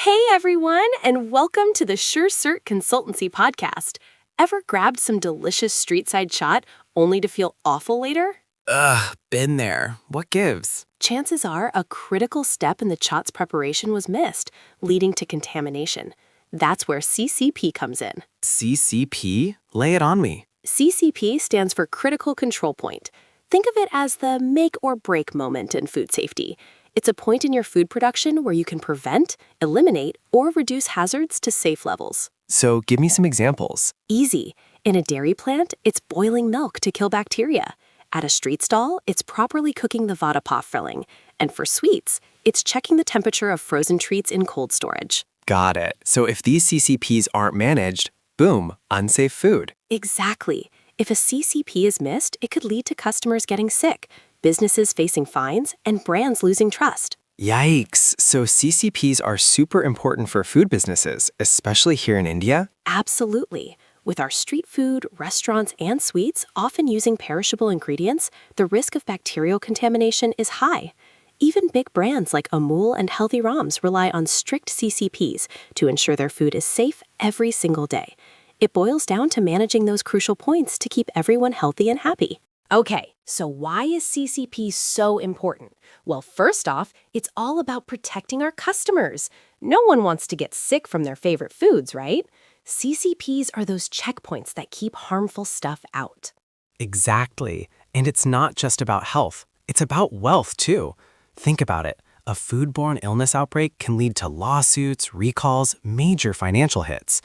Hey everyone, and welcome to the SureCert Consultancy Podcast. Ever grabbed some delicious street-side shot only to feel awful later? Been there. What gives? Chances are a critical step in the shot's preparation was missed, leading to contamination. That's where CCP comes in. CCP? Lay it on me. CCP stands for Critical Control Point. Think of it as the make or break moment in food safety. It's a point in your food production where you can prevent, eliminate, or reduce hazards to safe levels. So give me some examples. Easy. In a dairy plant, it's boiling milk to kill bacteria. At a street stall, it's properly cooking the vada pav filling. And for sweets, it's checking the temperature of frozen treats in cold storage. Got it. So if these CCPs aren't managed, boom, unsafe food. Exactly. If a CCP is missed, it could lead to customers getting sick, businesses facing fines, and brands losing trust. Yikes. So CCPs are super important for food businesses, especially here in India? Absolutely. With our street food, restaurants, and sweets often using perishable ingredients, the risk of bacterial contamination is high. Even big brands like Amul and Haldiram's rely on strict CCPs to ensure their food is safe every single day. It boils down to managing those crucial points to keep everyone healthy and happy. Okay, so why is CCP so important? Well, first off, it's all about protecting our customers. No one wants to get sick from their favorite foods, right? CCPs are those checkpoints that keep harmful stuff out. Exactly. And it's not just about health. It's about wealth, too. Think about it. A foodborne illness outbreak can lead to lawsuits, recalls, major financial hits.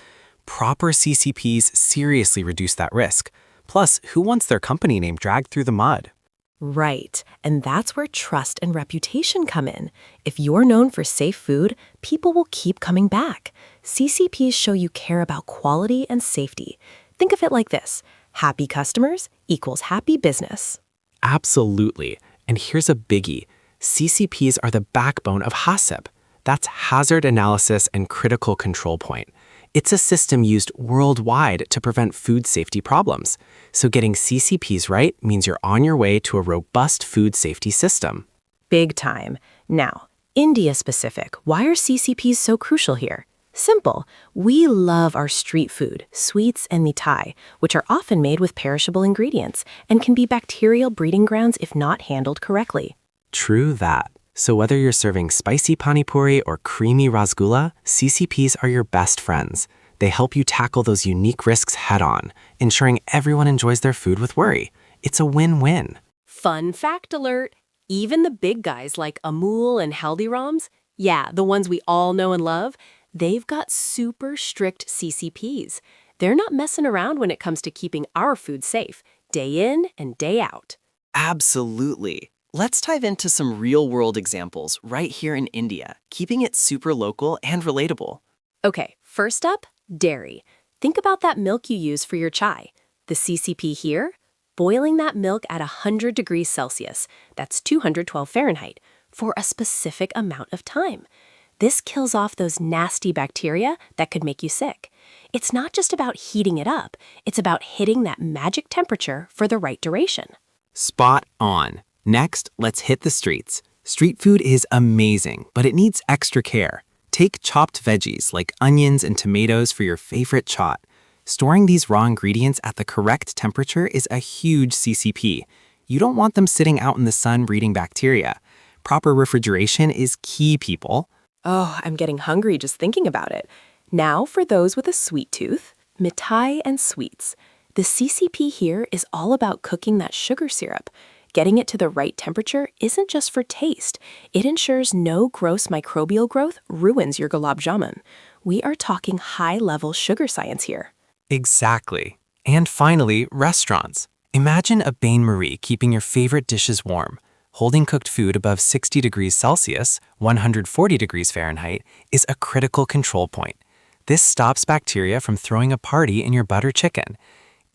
Proper CCPs seriously reduce that risk. Plus, who wants their company name dragged through the mud? Right, and that's where trust and reputation come in. If you're known for safe food, people will keep coming back. CCPs show you care about quality and safety. Think of it like this: happy customers equals happy business. Absolutely. And here's a biggie. CCPs are the backbone of HACCP. That's Hazard Analysis and Critical Control Point. It's a system used worldwide to prevent food safety problems. So getting CCPs right means you're on your way to a robust food safety system. Big time. Now, India specific, why are CCPs so crucial here? Simple. We love our street food, sweets and mithai, which are often made with perishable ingredients and can be bacterial breeding grounds if not handled correctly. True that. So whether you're serving spicy pani puri or creamy rasgulla, CCPs are your best friends. They help you tackle those unique risks head-on, ensuring everyone enjoys their food with worry. It's a win-win. Fun fact alert. Even the big guys like Amul and Haldiram's, yeah, the ones we all know and love, they've got super strict CCPs. They're not messing around when it comes to keeping our food safe, day in and day out. Absolutely. Let's dive into some real-world examples right here in India, keeping it super local and relatable. Okay, first up, dairy. Think about that milk you use for your chai. The CCP here? Boiling that milk at 100 degrees Celsius, that's 212 Fahrenheit, for a specific amount of time. This kills off those nasty bacteria that could make you sick. It's not just about heating it up, it's about hitting that magic temperature for the right duration. Spot on. Next, let's hit the streets. Street food is amazing, but it needs extra care. Take chopped veggies like onions and tomatoes for your favorite chaat. Storing these raw ingredients at the correct temperature is a huge CCP. You don't want them sitting out in the sun breeding bacteria. Proper refrigeration is key, people. Oh, I'm getting hungry just thinking about it. Now for those with a sweet tooth, mithai and sweets. The CCP here is all about cooking that sugar syrup. Getting it to the right temperature isn't just for taste. It ensures no gross microbial growth ruins your gulab jamun. We are talking high-level sugar science here. Exactly. And finally, restaurants. Imagine a bain-marie keeping your favorite dishes warm. Holding cooked food above 60 degrees Celsius, 140 degrees Fahrenheit, is a critical control point. This stops bacteria from throwing a party in your butter chicken.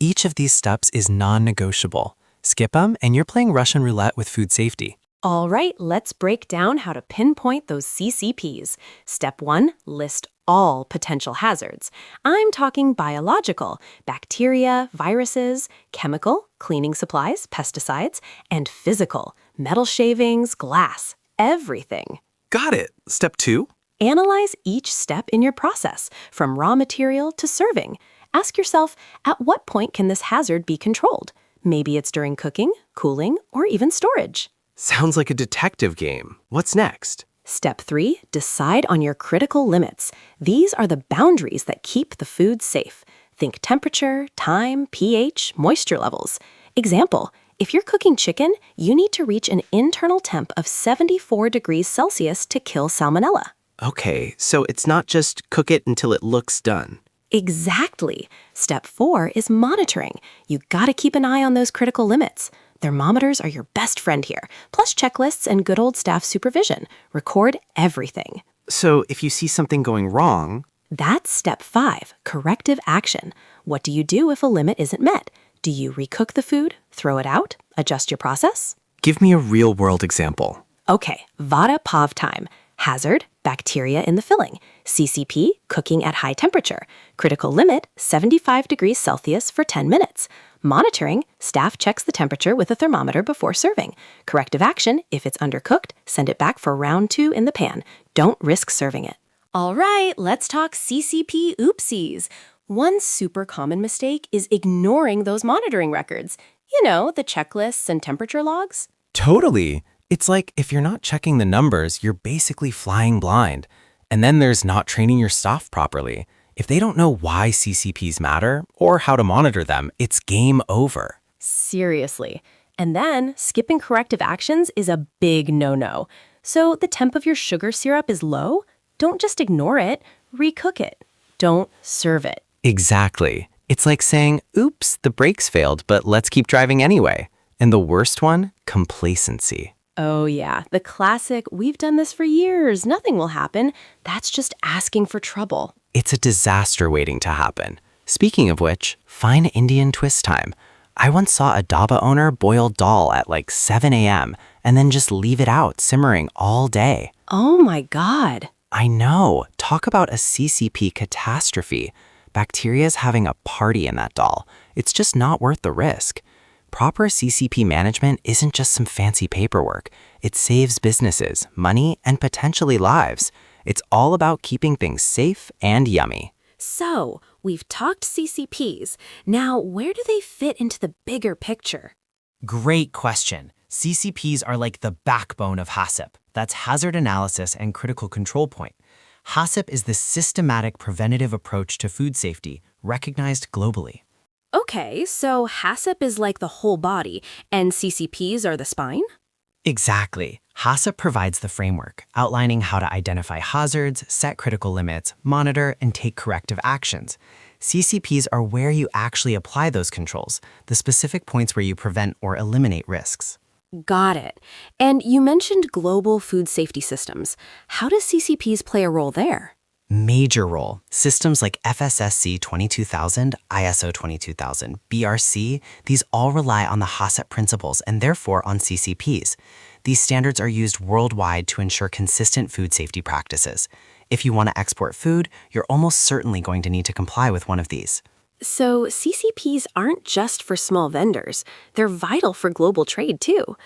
Each of these steps is non-negotiable. Skip them, and you're playing Russian roulette with food safety. All right, let's break down how to pinpoint those CCPs. Step 1, list all potential hazards. I'm talking biological, bacteria, viruses, chemical, cleaning supplies, pesticides, and physical, metal shavings, glass, everything. Got it. Step 2? Analyze each step in your process, from raw material to serving. Ask yourself, at what point can this hazard be controlled? Maybe it's during cooking, cooling, or even storage. Sounds like a detective game. What's next? Step 3, decide on your critical limits. These are the boundaries that keep the food safe. Think temperature, time, pH, moisture levels. Example, if you're cooking chicken, you need to reach an internal temp of 74 degrees Celsius to kill salmonella. Okay, so it's not just cook it until it looks done. Exactly. Step 4 is monitoring. You gotta keep an eye on those critical limits. Thermometers are your best friend here, plus checklists and good old staff supervision. Record everything. So if you see something going wrong, That's step 5, corrective action. What do you do if a limit isn't met? Do you recook the food, throw it out, adjust your process? give me a real-world example. Okay, vada pav time. Hazard, bacteria in the filling. CCP, cooking at high temperature. Critical limit, 75 degrees Celsius for 10 minutes. Monitoring, staff checks the temperature with a thermometer before serving. Corrective action, if it's undercooked, send it back for round 2 in the pan. Don't risk serving it. All right, let's talk CCP oopsies. One super common mistake is ignoring those monitoring records. You know, the checklists and temperature logs. Totally. It's like if you're not checking the numbers, you're basically flying blind. And then there's not training your staff properly. If they don't know why CCPs matter or how to monitor them, it's game over. Seriously. And then, skipping corrective actions is a big no-no. So the temp of your sugar syrup is low? Don't just ignore it, recook it. Don't serve it. Exactly. It's like saying, oops, the brakes failed, but let's keep driving anyway. And the worst one, complacency. Oh yeah, the classic, we've done this for years, nothing will happen. That's just asking for trouble. It's a disaster waiting to happen. Speaking of which, fine Indian twist time. I once saw a dhaba owner boil dal at like 7 a.m. and then just leave it out simmering all day. Oh my God. I know. Talk about a CCP catastrophe. Bacteria's having a party in that dal. It's just not worth the risk. Proper CCP management isn't just some fancy paperwork. It saves businesses, money, and potentially lives. It's all about keeping things safe and yummy. So, we've talked CCPs. Now, where do they fit into the bigger picture? Great question. CCPs are like the backbone of HACCP. That's Hazard Analysis and Critical Control Point. HACCP is the systematic preventative approach to food safety, recognized globally. Okay, so HACCP is like the whole body, and CCPs are the spine? Exactly. HACCP provides the framework, outlining how to identify hazards, set critical limits, monitor, and take corrective actions. CCPs are where you actually apply those controls, the specific points where you prevent or eliminate risks. Got it. And you mentioned global food safety systems. How does CCPs play a role there? Major role. Systems like FSSC 22000, ISO 22000, BRC, these all rely on the HACCP principles and therefore on CCPs. These standards are used worldwide to ensure consistent food safety practices. If you want to export food, you're almost certainly going to need to comply with one of these. So CCPs aren't just for small vendors. They're vital for global trade, too.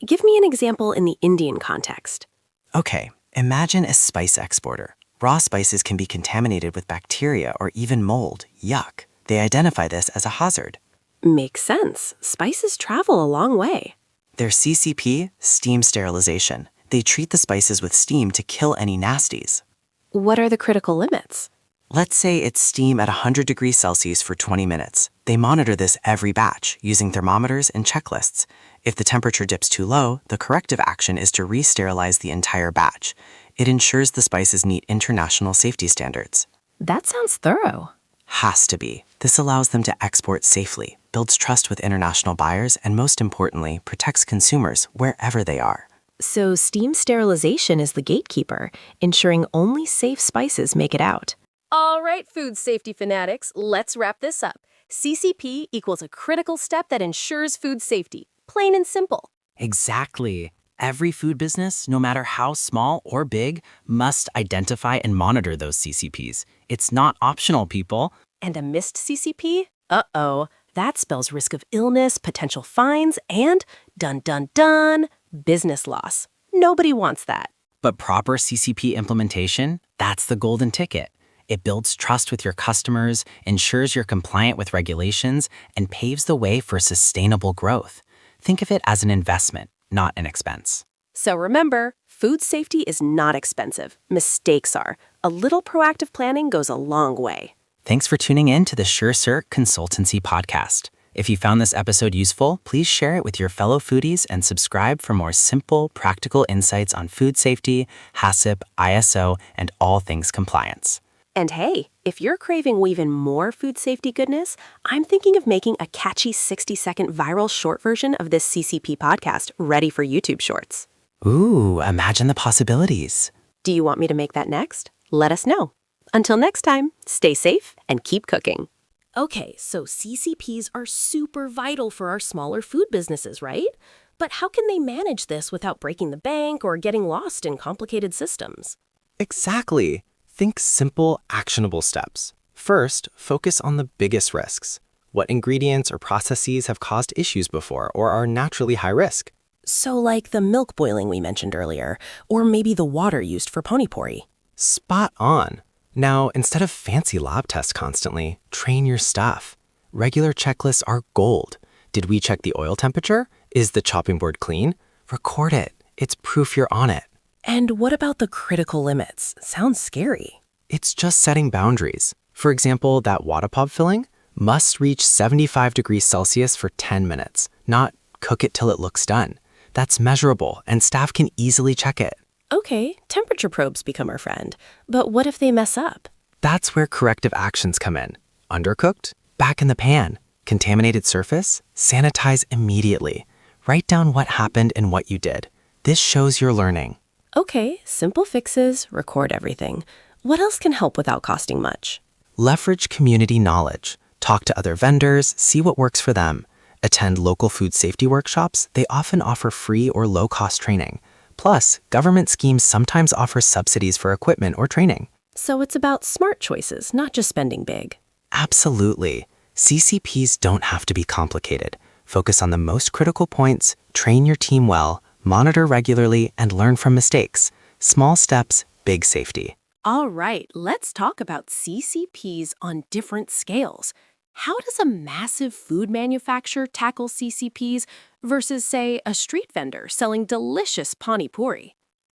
Give me an example in the Indian context. Okay, imagine a spice exporter. Raw spices can be contaminated with bacteria or even mold. Yuck. They identify this as a hazard. Makes sense. Spices travel a long way. Their CCP, steam sterilization. They treat the spices with steam to kill any nasties. What are the critical limits? Let's say it's steam at 100 degrees Celsius for 20 minutes. They monitor this every batch using thermometers and checklists. If the temperature dips too low, the corrective action is to re-sterilize the entire batch. It ensures the spices meet international safety standards. That sounds thorough. Has to be. This allows them to export safely, builds trust with international buyers, and most importantly, protects consumers wherever they are. So steam sterilization is the gatekeeper, ensuring only safe spices make it out. All right, food safety fanatics, let's wrap this up. CCP equals a critical step that ensures food safety. Plain and simple. Exactly. Every food business, no matter how small or big, must identify and monitor those CCPs. It's not optional, people. And a missed CCP? Uh-oh. That spells risk of illness, potential fines, and, dun dun dun, business loss. Nobody wants that. But proper CCP implementation, that's the golden ticket. It builds trust with your customers, ensures you're compliant with regulations, and paves the way for sustainable growth. Think of it as an investment, not an expense. So remember, food safety is not expensive. Mistakes are. A little proactive planning goes a long way. Thanks for tuning in to the SureCert Consultancy Podcast. If you found this episode useful, please share it with your fellow foodies and subscribe for more simple, practical insights on food safety, HACCP, ISO, and all things compliance. And hey, if you're craving even more food safety goodness, I'm thinking of making a catchy 60-second viral short version of this CCP podcast ready for YouTube Shorts. Ooh, imagine the possibilities. Do you want me to make that next? Let us know. Until next time, stay safe and keep cooking. Okay, so CCPs are super vital for our smaller food businesses, right? But how can they manage this without breaking the bank or getting lost in complicated systems? Exactly. Think simple, actionable steps. First, focus on the biggest risks. What ingredients or processes have caused issues before or are naturally high risk? So like the milk boiling we mentioned earlier, or maybe the water used for ponipuri. Spot on. Now, instead of fancy lab tests constantly, train your staff. Regular checklists are gold. Did we check the oil temperature? Is the chopping board clean? Record it. It's proof you're on it. And what about the critical limits? Sounds scary. It's just setting boundaries. For example, that water pop filling must reach 75 degrees Celsius for 10 minutes, not cook it till it looks done. That's measurable, and staff can easily check it. Okay, temperature probes become our friend. But what if they mess up? That's where corrective actions come in. Undercooked? Back in the pan. Contaminated surface? Sanitize immediately. Write down what happened and what you did. This shows you're learning. Okay, simple fixes, record everything. What else can help without costing much? Leverage community knowledge. Talk to other vendors, see what works for them. Attend local food safety workshops. They often offer free or low-cost training. Plus, government schemes sometimes offer subsidies for equipment or training. So it's about smart choices, not just spending big. Absolutely. CCPs don't have to be complicated. Focus on the most critical points, train your team well, monitor regularly, and learn from mistakes. Small steps, big safety. All right, let's talk about CCPs on different scales. How does a massive food manufacturer tackle CCPs versus, say, a street vendor selling delicious panipuri?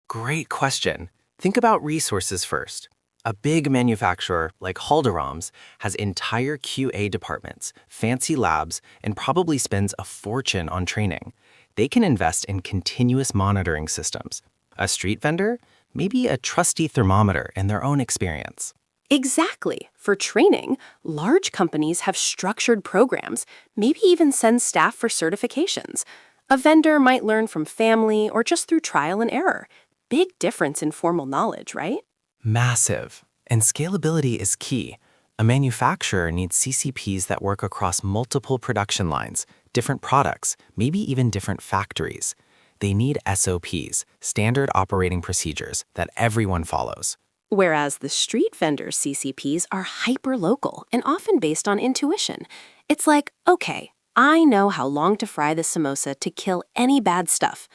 Great question. Think about resources first. A big manufacturer like Haldiram's has entire QA departments, fancy labs, and probably spends a fortune on training. They can invest in continuous monitoring systems. A street vendor? Maybe a trusty thermometer in their own experience. Exactly. For training, large companies have structured programs, maybe even send staff for certifications. A vendor might learn from family or just through trial and error. Big difference in formal knowledge, right? Massive. And scalability is key. A manufacturer needs CCPs that work across multiple production lines, different products, maybe even different factories. They need SOPs, standard operating procedures, that everyone follows. Whereas the street vendor CCPs are hyper-local and often based on intuition. It's like, okay, I know how long to fry the samosa to kill any bad stuff,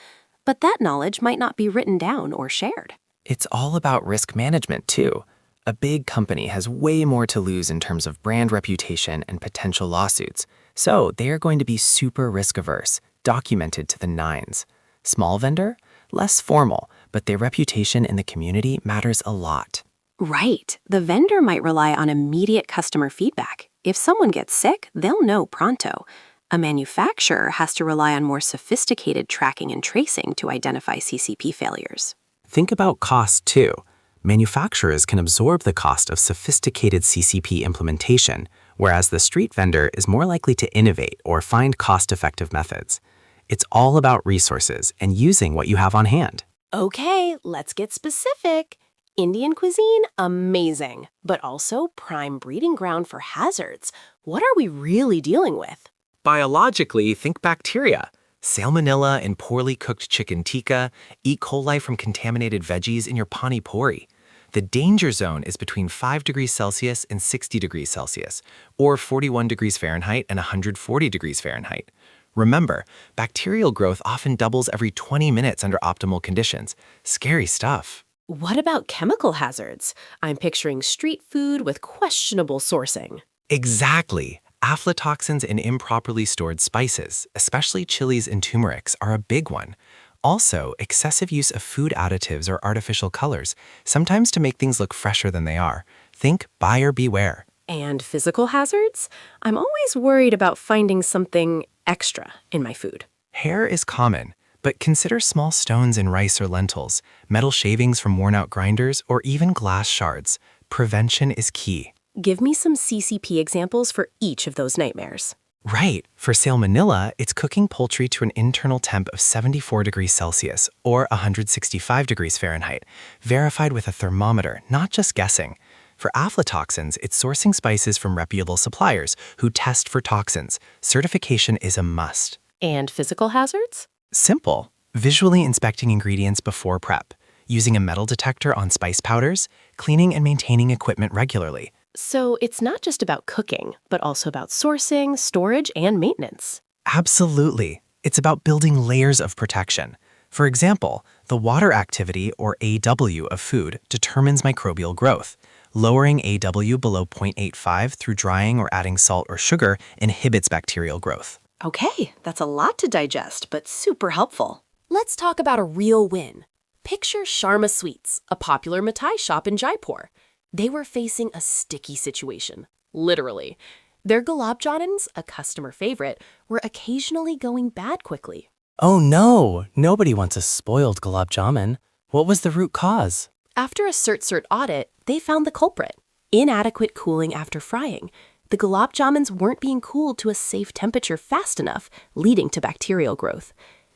but that knowledge might not be written down or shared. It's all about risk management, too. A big company has way more to lose in terms of brand reputation and potential lawsuits, so they are going to be super risk-averse, documented to the nines. Small vendor? Less formal, but their reputation in the community matters a lot. Right. The vendor might rely on immediate customer feedback. If someone gets sick, they'll know pronto. A manufacturer has to rely on more sophisticated tracking and tracing to identify CCP failures. Think about cost, too. Manufacturers can absorb the cost of sophisticated CCP implementation, whereas the street vendor is more likely to innovate or find cost-effective methods. It's all about resources and using what you have on hand. Okay, let's get specific. Indian cuisine, amazing, but also prime breeding ground for hazards. What are we really dealing with? Biologically, think bacteria. Salmonella in poorly cooked chicken tikka, E. coli from contaminated veggies in your pani puri. The danger zone is between 5 degrees Celsius and 60 degrees Celsius, or 41 degrees Fahrenheit and 140 degrees Fahrenheit. Remember, bacterial growth often doubles every 20 minutes under optimal conditions. Scary stuff. What about chemical hazards? I'm picturing street food with questionable sourcing. Exactly. Aflatoxins in improperly stored spices, especially chilies and turmerics, are a big one. Also, excessive use of food additives or artificial colors, sometimes to make things look fresher than they are. Think buyer beware. And physical hazards? I'm always worried about finding something extra in my food. Hair is common, but consider small stones in rice or lentils, metal shavings from worn-out grinders, or even glass shards. Prevention is key. Give me some CCP examples for each of those nightmares. Right. For salmonella, it's cooking poultry to an internal temp of 74 degrees Celsius or 165 degrees Fahrenheit, verified with a thermometer, not just guessing. For aflatoxins, it's sourcing spices from reputable suppliers who test for toxins. Certification is a must. And physical hazards? Simple. Visually inspecting ingredients before prep, using a metal detector on spice powders, cleaning and maintaining equipment regularly. So it's not just about cooking, but also about sourcing, storage, and maintenance. Absolutely. It's about building layers of protection. For example, the water activity, or AW, of food determines microbial growth. Lowering AW below 0.85 through drying or adding salt or sugar inhibits bacterial growth. Okay, that's a lot to digest, but super helpful. Let's talk about a real win. Picture Sharma Sweets, a popular mithai shop in Jaipur. They were facing a sticky situation, literally. Their gulab jamuns, a customer favorite, were occasionally going bad quickly. Oh no, nobody wants a spoiled gulab jamun. What was the root cause? After a cert audit, they found the culprit: inadequate cooling after frying. The gulab jamuns weren't being cooled to a safe temperature fast enough, leading to bacterial growth.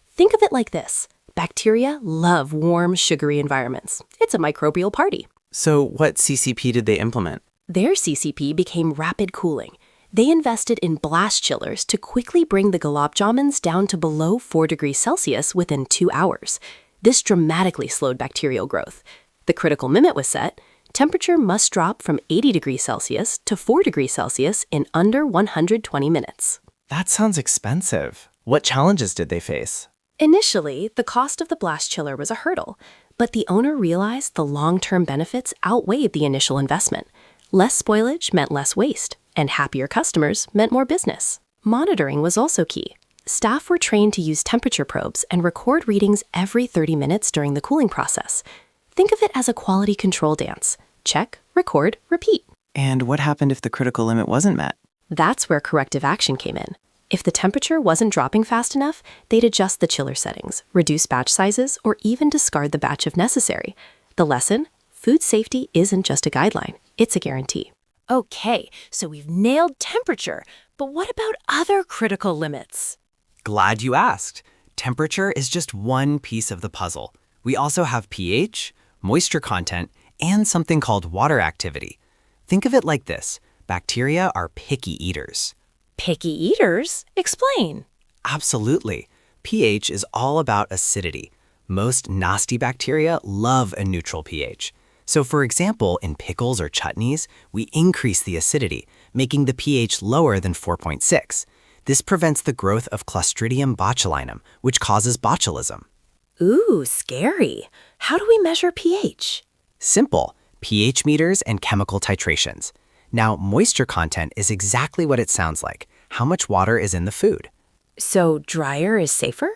Think of it like this. Bacteria love warm, sugary environments. It's a microbial party. So what CCP did they implement? Their CCP became rapid cooling. They invested in blast chillers to quickly bring the gulab jamuns down to below 4 degrees Celsius within 2 hours. This dramatically slowed bacterial growth. The critical limit was set. Temperature must drop from 80 degrees Celsius to 4 degrees Celsius in under 120 minutes. That sounds expensive. What challenges did they face? Initially, the cost of the blast chiller was a hurdle, but the owner realized the long-term benefits outweighed the initial investment. Less spoilage meant less waste, and happier customers meant more business. Monitoring was also key. Staff were trained to use temperature probes and record readings every 30 minutes during the cooling process. Think of it as a quality control dance. Check, record, repeat. And what happened if the critical limit wasn't met? That's where corrective action came in. If the temperature wasn't dropping fast enough, they'd adjust the chiller settings, reduce batch sizes, or even discard the batch if necessary. The lesson? Food safety isn't just a guideline, it's a guarantee. Okay, so we've nailed temperature, but what about other critical limits? Glad you asked. Temperature is just one piece of the puzzle. We also have pH, moisture content, and something called water activity. Think of it like this. Bacteria are picky eaters. Picky eaters? Explain. Absolutely. pH is all about acidity. Most nasty bacteria love a neutral pH. So for example, in pickles or chutneys, we increase the acidity, making the pH lower than 4.6. This prevents the growth of Clostridium botulinum, which causes botulism. Ooh, scary. How do we measure pH? Simple, pH meters and chemical titrations. Now, moisture content is exactly what it sounds like, how much water is in the food. So drier is safer?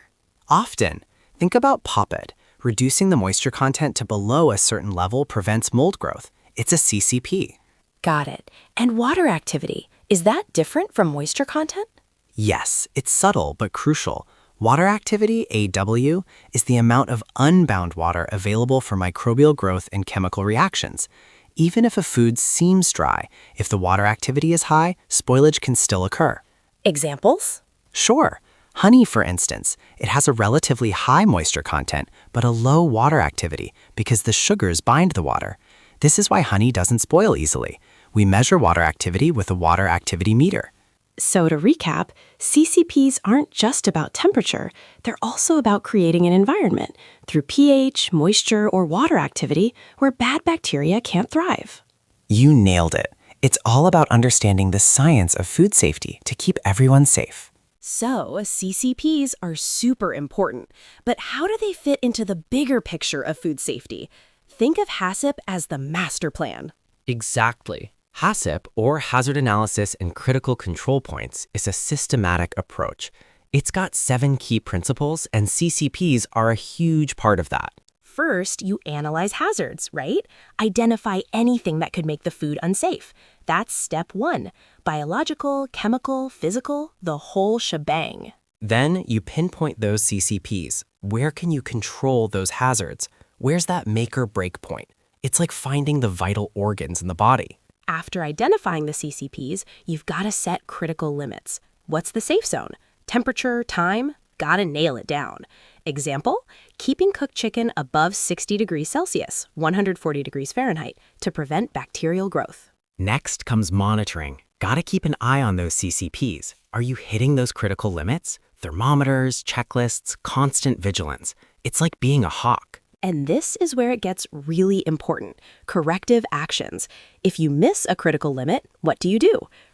Often. Think about poppet. Reducing the moisture content to below a certain level prevents mold growth. It's a CCP. Got it. And water activity, is that different from moisture content? Yes, it's subtle but crucial. Water activity, AW, is the amount of unbound water available for microbial growth and chemical reactions. Even if a food seems dry, if the water activity is high, spoilage can still occur. Examples? Sure. Honey, for instance, it has a relatively high moisture content, but a low water activity because the sugars bind the water. This is why honey doesn't spoil easily. We measure water activity with a water activity meter. So to recap, CCPs aren't just about temperature, they're also about creating an environment through pH, moisture, or water activity where bad bacteria can't thrive. You nailed it. It's all about understanding the science of food safety to keep everyone safe. So, CCPs are super important, but how do they fit into the bigger picture of food safety? Think of HACCP as the master plan. Exactly. HACCP, or Hazard Analysis and Critical Control Points, is a systematic approach. It's got 7 key principles, and CCPs are a huge part of that. First, you analyze hazards, right? Identify anything that could make the food unsafe. That's step 1. Biological, chemical, physical, the whole shebang. Then you pinpoint those CCPs. Where can you control those hazards? Where's that make or break point? It's like finding the vital organs in the body. After identifying the CCPs, you've got to set critical limits. What's the safe zone? Temperature, time? Gotta nail it down. Example, keeping cooked chicken above 60 degrees Celsius, 140 degrees Fahrenheit, to prevent bacterial growth. Next comes monitoring. Gotta keep an eye on those CCPs. Are you hitting those critical limits? Thermometers, checklists, constant vigilance. It's like being a hawk. And this is where it gets really important. Corrective actions. If you miss a critical limit, what do?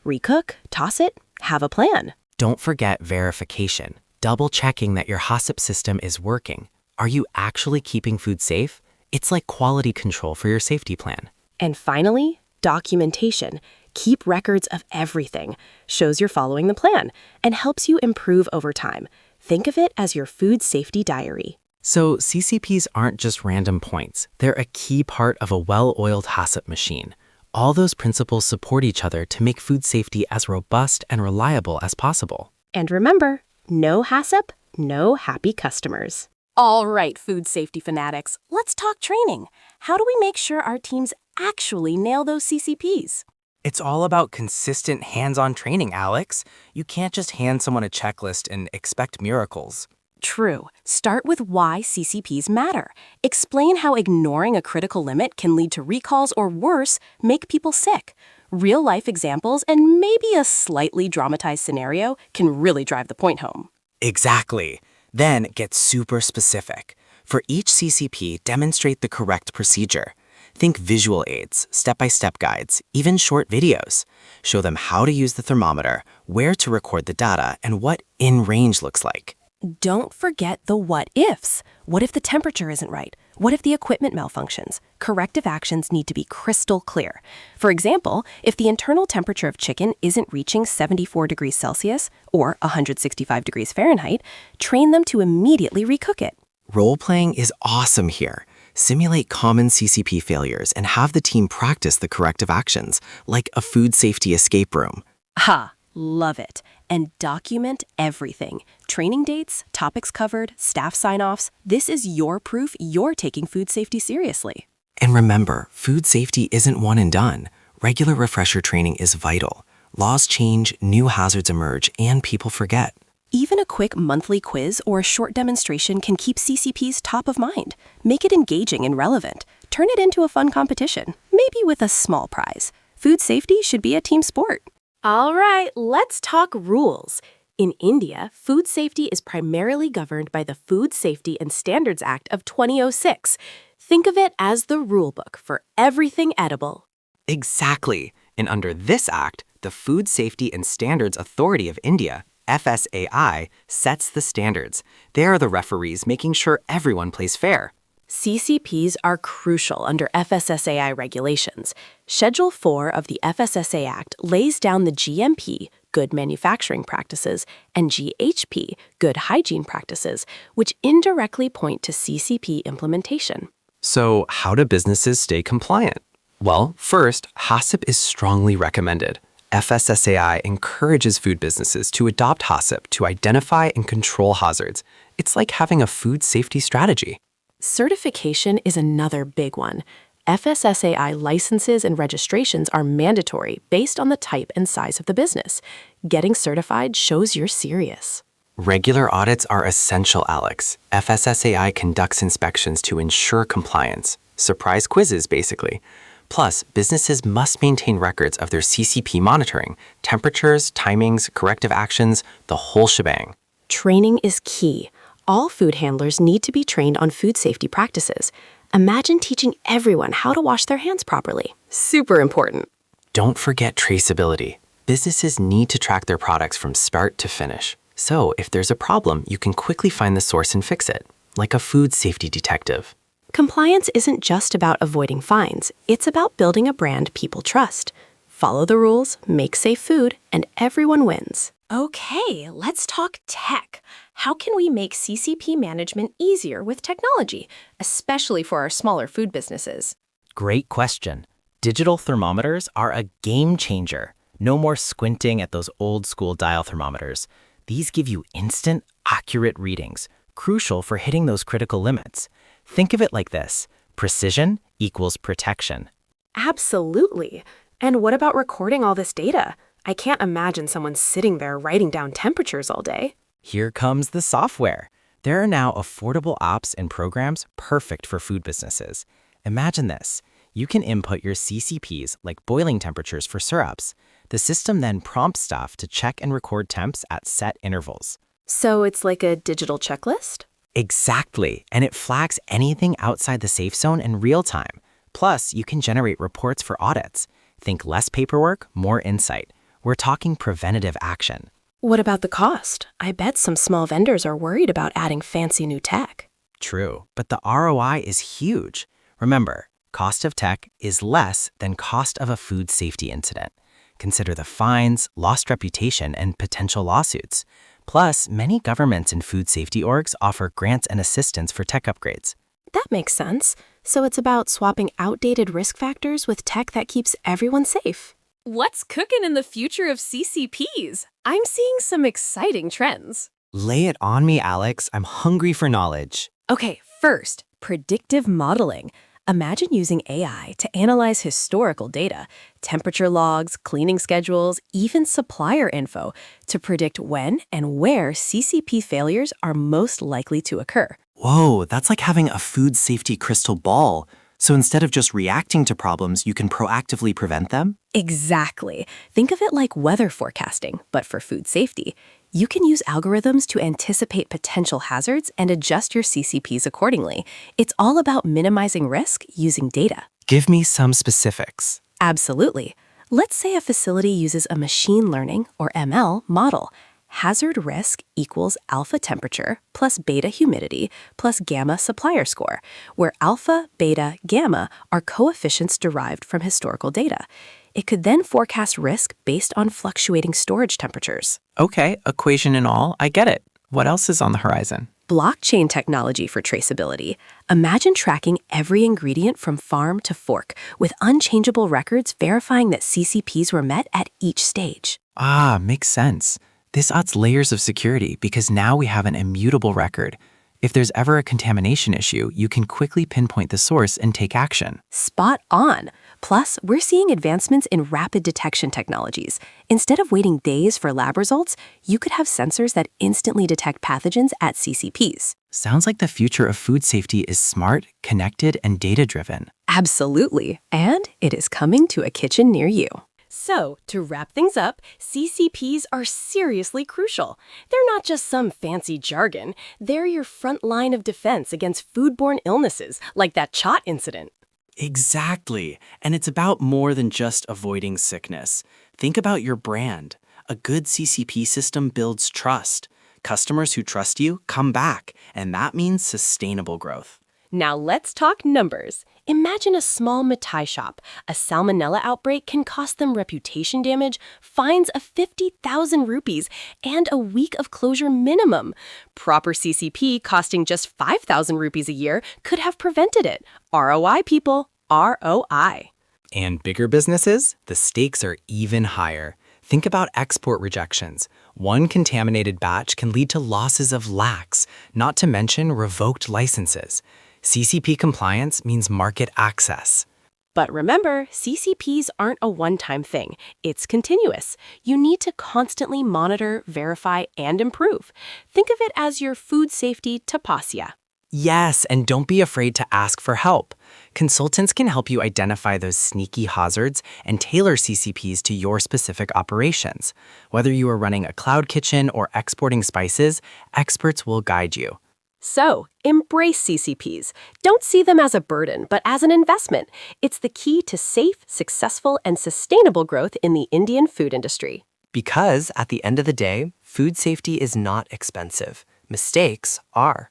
Recook? Toss it? Have a plan. Don't forget verification. Double checking that your HACCP system is working. Are you actually keeping food safe? It's like quality control for your safety plan. And finally, documentation. Keep records of everything. Shows you're following the plan and helps you improve over time. Think of it as your food safety diary. So CCPs aren't just random points. They're a key part of a well-oiled HACCP machine. All those principles support each other to make food safety as robust and reliable as possible. And remember, no HACCP, no happy customers. All right, food safety fanatics, let's talk training. How do we make sure our teams actually nail those CCPs? It's all about consistent hands-on training, Alex. You can't just hand someone a checklist and expect miracles. True. Start with why CCPs matter. Explain how ignoring a critical limit can lead to recalls or worse, make people sick. Real-life examples and maybe a slightly dramatized scenario can really drive the point home. Exactly. Then get super specific. For each CCP, demonstrate the correct procedure. Think visual aids, step-by-step guides, even short videos. Show them how to use the thermometer, where to record the data, and what in range looks like. Don't forget the what-ifs. What if the temperature isn't right? What if the equipment malfunctions? Corrective actions need to be crystal clear. For example, if the internal temperature of chicken isn't reaching 74 degrees Celsius or 165 degrees Fahrenheit, train them to immediately recook it. Role-playing is awesome here. Simulate common CCP failures and have the team practice the corrective actions, like a food safety escape room. Ha! Love it. And document everything. Training dates, topics covered, staff sign-offs. This is your proof you're taking food safety seriously. And remember, food safety isn't one and done. Regular refresher training is vital. Laws change, new hazards emerge, and people forget. Even a quick monthly quiz or a short demonstration can keep CCPs top of mind. Make it engaging and relevant. Turn it into a fun competition, maybe with a small prize. Food safety should be a team sport. All right, let's talk rules. In India, food safety is primarily governed by the Food Safety and Standards Act of 2006. Think of it as the rulebook for everything edible. Exactly. And under this act, the Food Safety and Standards Authority of India, FSAI, sets the standards. They are the referees making sure everyone plays fair. CCPs are crucial under FSSAI regulations. Schedule 4 of the FSSA Act lays down the GMP, Good Manufacturing Practices, and GHP, Good Hygiene Practices, which indirectly point to CCP implementation. So how do businesses stay compliant? Well, first, HACCP is strongly recommended. FSSAI encourages food businesses to adopt HACCP to identify and control hazards. It's like having a food safety strategy. Certification is another big one. FSSAI licenses and registrations are mandatory based on the type and size of the business. Getting certified shows you're serious. Regular audits are essential, Alex. FSSAI conducts inspections to ensure compliance. Surprise quizzes, basically. Plus, businesses must maintain records of their CCP monitoring, temperatures, timings, corrective actions, the whole shebang. Training is key. All food handlers need to be trained on food safety practices. Imagine teaching everyone how to wash their hands properly. Super important. Don't forget traceability. Businesses need to track their products from start to finish. So if there's a problem, you can quickly find the source and fix it, like a food safety detective. Compliance isn't just about avoiding fines, it's about building a brand people trust. Follow the rules, make safe food, and everyone wins. Okay, let's talk tech. How can we make CCP management easier with technology, especially for our smaller food businesses? Great question. Digital thermometers are a game changer. No more squinting at those old school dial thermometers. These give you instant, accurate readings, crucial for hitting those critical limits. Think of it like this: precision equals protection. Absolutely. And what about recording all this data? I can't imagine someone sitting there writing down temperatures all day. Here comes the software. There are now affordable apps and programs perfect for food businesses. Imagine this. You can input your CCPs, like boiling temperatures for syrups. The system then prompts staff to check and record temps at set intervals. So it's like a digital checklist? Exactly, and it flags anything outside the safe zone in real time. Plus, you can generate reports for audits. Think less paperwork, more insight. We're talking preventative action. What about the cost? I bet some small vendors are worried about adding fancy new tech. True, but the ROI is huge. Remember, cost of tech is less than cost of a food safety incident. Consider the fines, lost reputation, and potential lawsuits. Plus, many governments and food safety orgs offer grants and assistance for tech upgrades. That makes sense. So it's about swapping outdated risk factors with tech that keeps everyone safe. What's cooking in the future of CCPs? I'm seeing some exciting trends. Lay it on me, Alex. I'm hungry for knowledge. Okay, first, predictive modeling. Imagine using AI to analyze historical data, temperature logs, cleaning schedules, even supplier info to predict when and where CCP failures are most likely to occur. Whoa, that's like having a food safety crystal ball. So instead of just reacting to problems, you can proactively prevent them? Exactly. Think of it like weather forecasting, but for food safety. You can use algorithms to anticipate potential hazards and adjust your CCPs accordingly. It's all about minimizing risk using data. Give me some specifics. Absolutely. Let's say a facility uses a machine learning, or ML, model. Hazard risk equals alpha temperature plus beta humidity plus gamma supplier score, where alpha, beta, gamma are coefficients derived from historical data. It could then forecast risk based on fluctuating storage temperatures. Okay, equation and all, I get it. What else is on the horizon? Blockchain technology for traceability. Imagine tracking every ingredient from farm to fork with unchangeable records verifying that CCPs were met at each stage. Ah, makes sense. This adds layers of security because now we have an immutable record. If there's ever a contamination issue, you can quickly pinpoint the source and take action. Spot on. Plus, we're seeing advancements in rapid detection technologies. Instead of waiting days for lab results, you could have sensors that instantly detect pathogens at CCPs. Sounds like the future of food safety is smart, connected, and data-driven. Absolutely. And it is coming to a kitchen near you. So, to wrap things up, CCPs are seriously crucial. They're not just some fancy jargon. They're your front line of defense against foodborne illnesses, like that CHOT incident. Exactly. And it's about more than just avoiding sickness. Think about your brand. A good CCP system builds trust. Customers who trust you come back, and that means sustainable growth. Now let's talk numbers. Imagine a small mithai shop. A salmonella outbreak can cost them reputation damage, fines of 50,000 rupees, and a week of closure minimum. Proper CCP costing just 5,000 rupees a year could have prevented it. ROI, people. ROI. And bigger businesses, the stakes are even higher. Think about export rejections. One contaminated batch can lead to losses of lakhs, not to mention revoked licenses. CCP compliance means market access. But remember, CCPs aren't a one-time thing. It's continuous. You need to constantly monitor, verify, and improve. Think of it as your food safety tapasya. Yes, and don't be afraid to ask for help. Consultants can help you identify those sneaky hazards and tailor CCPs to your specific operations. Whether you are running a cloud kitchen or exporting spices, experts will guide you. So, embrace CCPs. Don't see them as a burden, but as an investment. It's the key to safe, successful, and sustainable growth in the Indian food industry. Because at the end of the day, food safety is not expensive. Mistakes are.